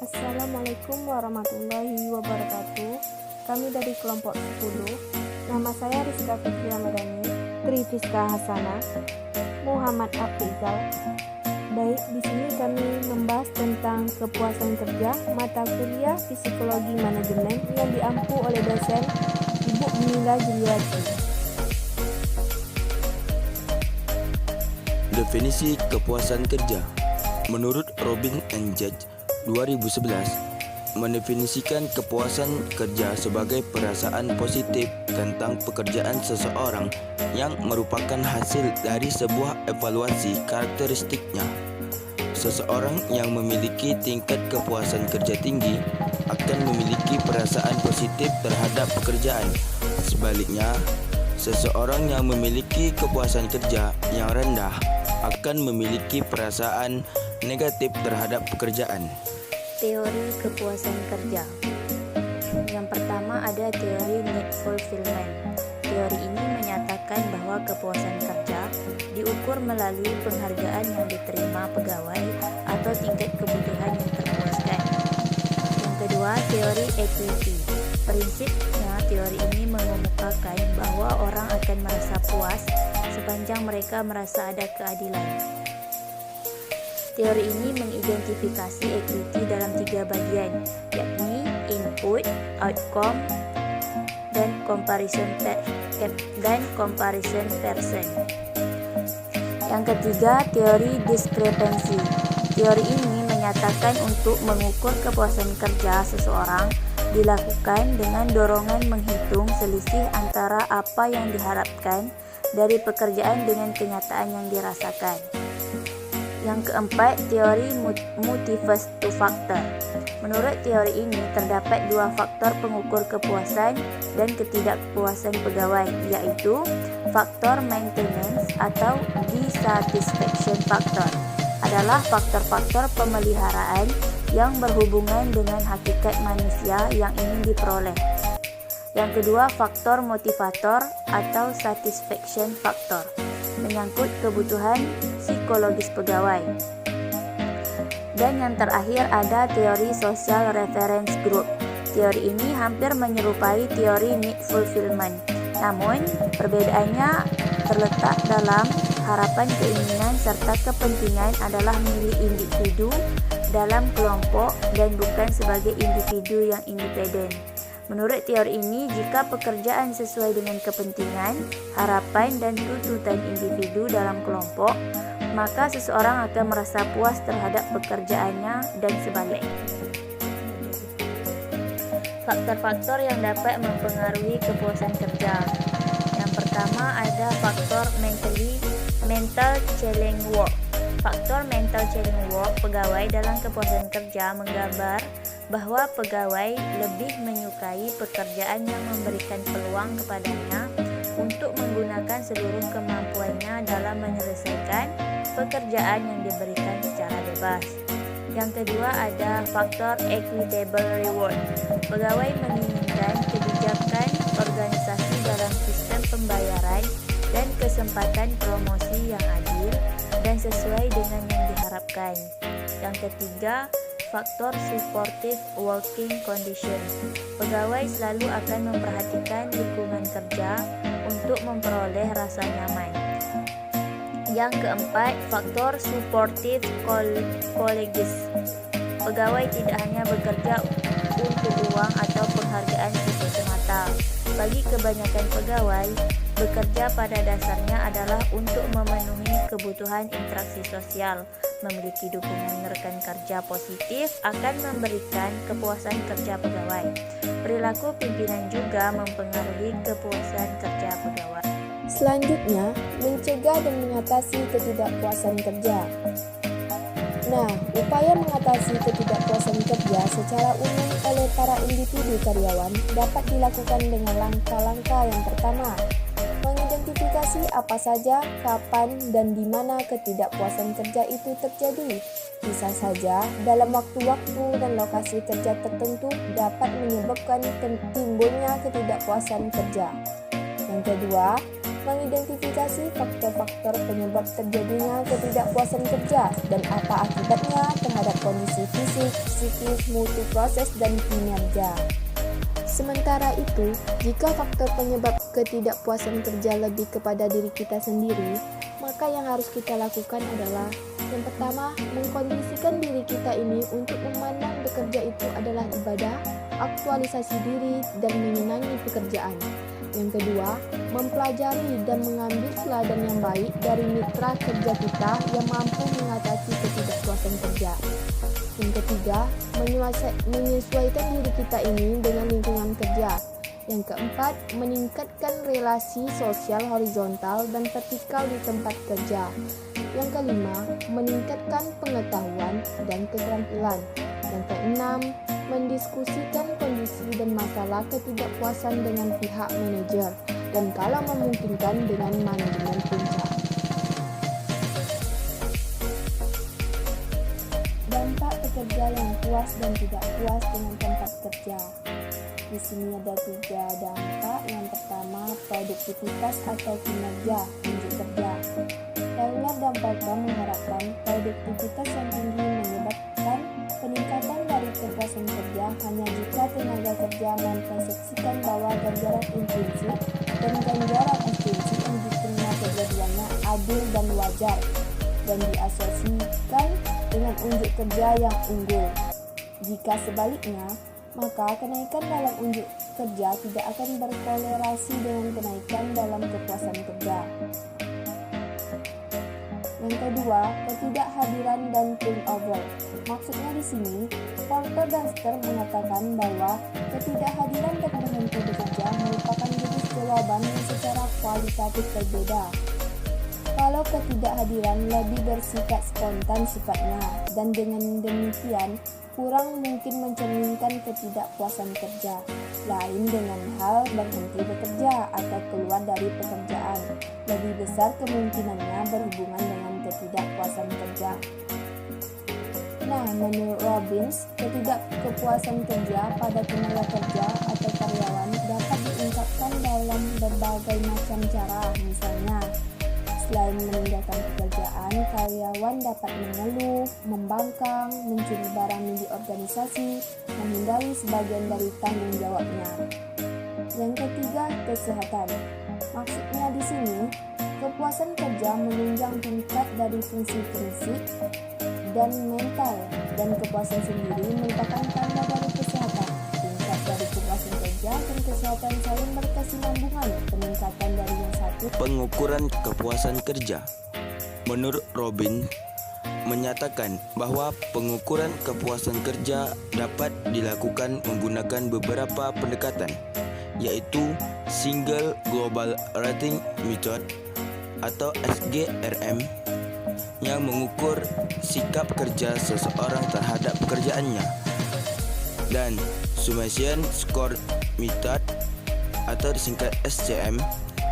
Assalamualaikum warahmatullahi wabarakatuh. Kami dari kelompok 10. Nama saya Rizka Fitri Ramadhani, Tri Fiska Hasanah, Muhammad Afrizal. Baik, di sini kami membahas tentang kepuasan kerja mata kuliah Psikologi Manajemen yang diampu oleh dosen Ibu Mila Juliati. Definisi kepuasan kerja menurut Robin and Judge 2011 mendefinisikan kepuasan kerja sebagai perasaan positif tentang pekerjaan seseorang yang merupakan hasil dari sebuah evaluasi karakteristiknya. Seseorang yang memiliki tingkat kepuasan kerja tinggi akan memiliki perasaan positif terhadap pekerjaan. Sebaliknya, seseorang yang memiliki kepuasan kerja yang rendah akan memiliki perasaan negatif terhadap pekerjaan. Teori kepuasan kerja. Yang pertama ada teori need fulfillment. Teori ini menyatakan bahwa kepuasan kerja diukur melalui penghargaan yang diterima pegawai atau tingkat kebutuhan yang terpuaskan. Yang kedua, teori equity. Prinsipnya teori ini mengemukakan bahwa orang akan merasa puas sepanjang mereka merasa ada keadilan. Teori ini mengidentifikasi equity dalam 3 bagian, yakni input, outcome, dan comparison person. Yang ketiga, teori discrepancy. Teori ini menyatakan untuk mengukur kepuasan kerja seseorang dilakukan dengan dorongan menghitung selisih antara apa yang diharapkan dari pekerjaan dengan kenyataan yang dirasakan. Yang keempat, teori multi-first factor. Menurut teori ini, terdapat 2 faktor pengukur kepuasan dan ketidakpuasan pegawai, yaitu faktor maintenance atau dissatisfaction factor adalah faktor-faktor pemeliharaan yang berhubungan dengan hakikat manusia yang ingin diperoleh. Yang kedua, faktor motivator atau satisfaction factor menyangkut kebutuhan psikologis pegawai. Dan yang terakhir ada teori social reference group. Teori ini hampir menyerupai teori need fulfillment. Namun, perbedaannya terletak dalam harapan, keinginan, serta kepentingan adalah milik individu dalam kelompok dan bukan sebagai individu yang independen. Menurut teori ini, jika pekerjaan sesuai dengan kepentingan, harapan, dan tuntutan individu dalam kelompok, maka seseorang akan merasa puas terhadap pekerjaannya dan sebaliknya. Faktor-faktor yang dapat mempengaruhi kepuasan kerja. Yang pertama ada faktor mental challenge work. Faktor mental challenge work pegawai dalam kepuasan kerja menggambar bahwa pegawai lebih menyukai pekerjaan yang memberikan peluang kepadanya untuk menggunakan seluruh kemampuannya dalam menyelesaikan pekerjaan yang diberikan secara bebas. Yang kedua ada faktor equitable reward. Pegawai menginginkan kebijakan organisasi dalam sistem pembayaran dan kesempatan promosi yang adil dan sesuai dengan yang diharapkan. Yang ketiga, faktor supportive working condition. Pegawai selalu akan memperhatikan lingkungan kerja untuk memperoleh rasa nyaman. Yang keempat, faktor supportive colleagues. Pegawai tidak hanya bekerja untuk uang atau penghargaan semata. Bagi kebanyakan pegawai, bekerja pada dasarnya adalah untuk memenuhi kebutuhan interaksi sosial. Memiliki dukungan rekan kerja positif akan memberikan kepuasan kerja pegawai. Perilaku pimpinan juga mempengaruhi kepuasan kerja pegawai. Selanjutnya, mencegah dan mengatasi ketidakpuasan kerja. Nah, upaya mengatasi ketidakpuasan kerja secara umum oleh para individu karyawan dapat dilakukan dengan langkah-langkah yang pertama, mengidentifikasi apa saja, kapan, dan di mana ketidakpuasan kerja itu terjadi. Bisa saja dalam waktu-waktu dan lokasi kerja tertentu dapat menyebabkan timbulnya ketidakpuasan kerja. Yang kedua, mengidentifikasi faktor-faktor penyebab terjadinya ketidakpuasan kerja dan apa akibatnya terhadap kondisi fisik, psikis, mutu proses, dan kinerja. Sementara itu, jika faktor penyebab ketidakpuasan kerja lebih kepada diri kita sendiri, maka yang harus kita lakukan adalah yang pertama, mengkondisikan diri kita ini untuk memandang bekerja itu adalah ibadah, aktualisasi diri, dan menyenangi pekerjaan. Yang kedua, mempelajari dan mengambil teladan yang baik dari mitra kerja kita yang mampu mengatasi ketidakpuasan kerja. Yang ketiga, menyesuaikan diri kita ini dengan lingkungan kerja. Yang keempat, meningkatkan relasi sosial horizontal dan vertikal di tempat kerja. Yang kelima, meningkatkan pengetahuan dan keterampilan. Yang keenam, mendiskusikan kondisi dan masalah ketidakpuasan dengan pihak manajer dan kalau memungkinkan dengan manajemen puncak. Dampak pekerja yang puas dan tidak puas dengan tempat kerja. Di sini ada 3 dampak. Yang pertama, produktivitas atau kinerja unjuk kerja. Euler dan Porter mengharapkan produktivitas yang tinggi menyebabkan peningkatan dari kepuasan kerja hanya jika tenaga kerja mempersepsikan bahwa ganjaran intrinsik dan ganjaran ekstrinsik yang diterima kedua-duanya adil dan wajar dan diasosiasikan dengan unjuk kerja yang unggul. Jika sebaliknya, maka kenaikan dalam unjuk kerja tidak akan berkorelasi dengan kenaikan dalam kepuasan kerja. Yang kedua, ketidakhadiran dan turnover. Maksudnya di sini, Porter dan Stern mengatakan bahwa ketidakhadiran dan berhenti bekerja merupakan jenis jawaban yang secara kualitatif berbeda. Kalau ketidakhadiran lebih bersifat spontan sifatnya, dan dengan demikian kurang mungkin mencerminkan ketidakpuasan kerja, lain dengan hal berhenti bekerja atau keluar dari pekerjaan, lebih besar kemungkinannya berhubungan dengan ketidakpuasan kerja. Nah, menurut Robbins, ketidakpuasan kerja pada tenaga kerja atau karyawan dapat diungkapkan dalam berbagai macam cara, misalnya selain meninggalkan pekerjaan, karyawan dapat mengeluh, membangkang, mencuri barang di organisasi, menghindari sebagian dari tanggung jawabnya. Yang ketiga, kesehatan. Maksudnya di sini, kepuasan kerja menunjang tingkat dari fungsi fisik dan mental, dan kepuasan sendiri merupakan tanda dari kesehatan. Tingkat dari kepuasan kerja dan kesehatan saling berkesinambungan, peningkatan dari yang satu. Pengukuran kepuasan kerja. Menurut Robin, menyatakan bahwa pengukuran kepuasan kerja dapat dilakukan menggunakan beberapa pendekatan, yaitu Single Global Rating Method atau SGRM, yang mengukur sikap kerja seseorang terhadap pekerjaannya, dan Summation Score Method atau disingkat SCM,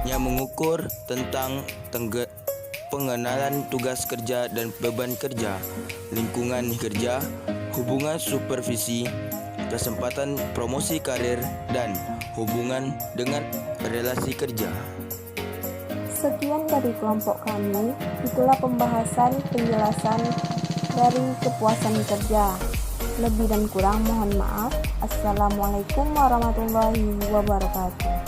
yang mengukur tentang pengenalan tugas kerja dan beban kerja, lingkungan kerja, hubungan supervisi, kesempatan promosi karir, dan hubungan dengan relasi kerja. Sekian dari kelompok kami, itulah pembahasan penjelasan dari kepuasan kerja. Lebih dan kurang mohon maaf. Assalamualaikum warahmatullahi wabarakatuh.